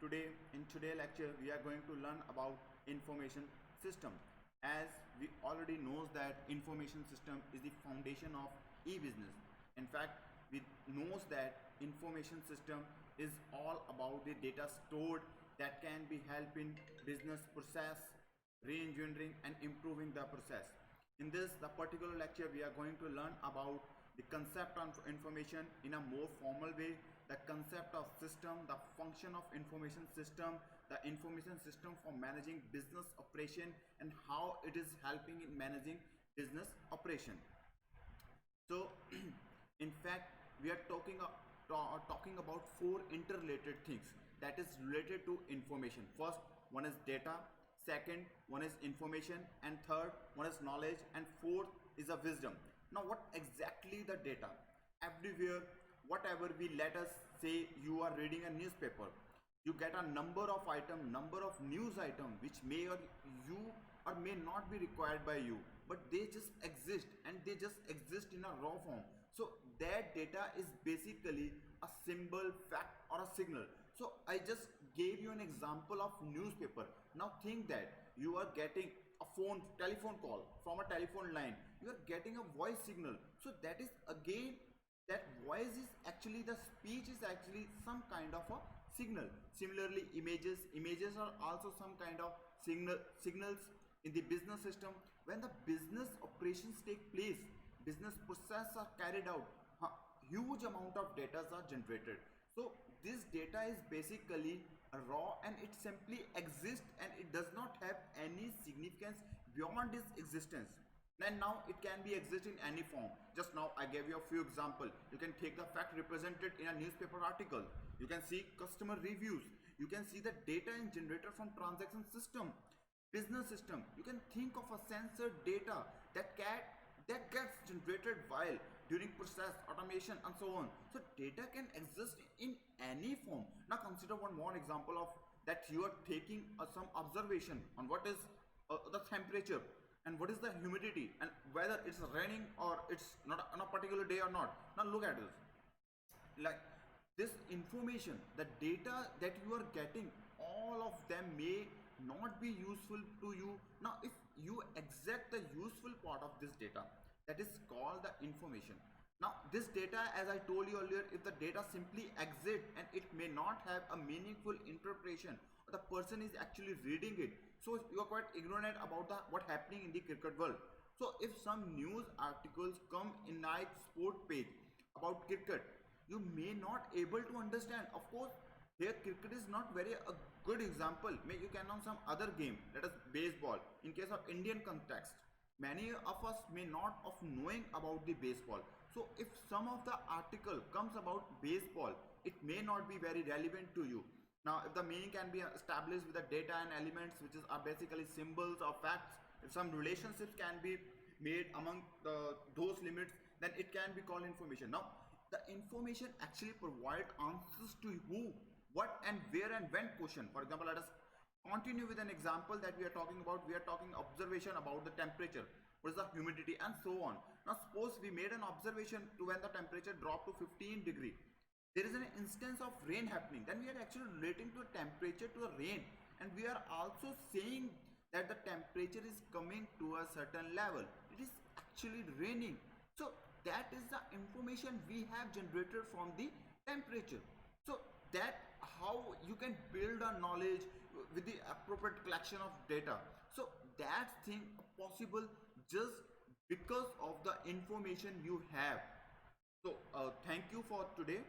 In today's lecture we are going to learn about information system. As we already knows that information system is the foundation of e-business. In fact, we knows that information system is all about the data stored that can be help in business process, re-engineering and improving the process. In this the particular lecture we are going to learn about the concept of information in a more formal way, the concept of system, the function of information system, the information system for managing business operation and how it is helping in managing business operation. So in fact we are talking about four interrelated things that is related to information. First one is data, second one is information, and third one is knowledge, and fourth is a wisdom. Now what exactly the data? Everywhere, whatever we, let us say you are reading a newspaper, you get a number of item, number of news item which may or you or may not be required by you, but they just exist and they just exist in a raw form. So that data is basically a symbol, fact or a signal. So I just gave you an example of newspaper. Now think that you are getting a telephone call from a telephone line, you are getting a voice signal. So that is again, that voice is actually, the speech is actually some kind of a signal. Similarly images are also some kind of signals in the business system. When the business operations take place, business processes are carried out, huge amount of data are generated. So this data is basically raw and it simply exists and it does not have any significance beyond its existence. And now it can be exist in any form. Just now I gave you a few examples. You can take the fact represented in a newspaper article, you can see customer reviews, you can see the data in generated from transaction system, business system. You can think of a sensor data that gets generated while during process automation and so on. So data can exist in any form. Now consider one more example of that. You are taking some observation on what is the temperature and what is the humidity and whether it's raining or it's not on a particular day or not. Now look at this, like this information, the data that you are getting, all of them may not be useful to you. Now if you exact the useful part of this data, that is called the information. Now this data, as I told you earlier, if the data simply exists and it may not have a meaningful interpretation, or the person is actually reading it, so you are quite ignorant about what happening in the cricket world. So if some news articles come in night sport page about cricket, you may not able to understand. Of course here cricket is not very a good example, may you can know some other game, let us baseball. In case of Indian context, many of us may not of knowing about the baseball. So if some of the article comes about baseball, it may not be very relevant to you. Now if the meaning can be established with the data and elements which are basically symbols or facts, if some relationships can be made among those limits, then it can be called information. Now the information actually provide answers to who, what and where and when question. For example, let us continue with an example that we are talking about. We are talking observation about the temperature, what is the humidity and so on. Now suppose we made an observation to when the temperature dropped to 15 degree, there is an instance of rain happening, then we are actually relating to a temperature to a rain, and we are also saying that the temperature is coming to a certain level, it is actually raining. So that is the information we have generated from the temperature. So that how you can build a knowledge with the appropriate collection of data. So that thing possible just because of the information you have. So thank you for today.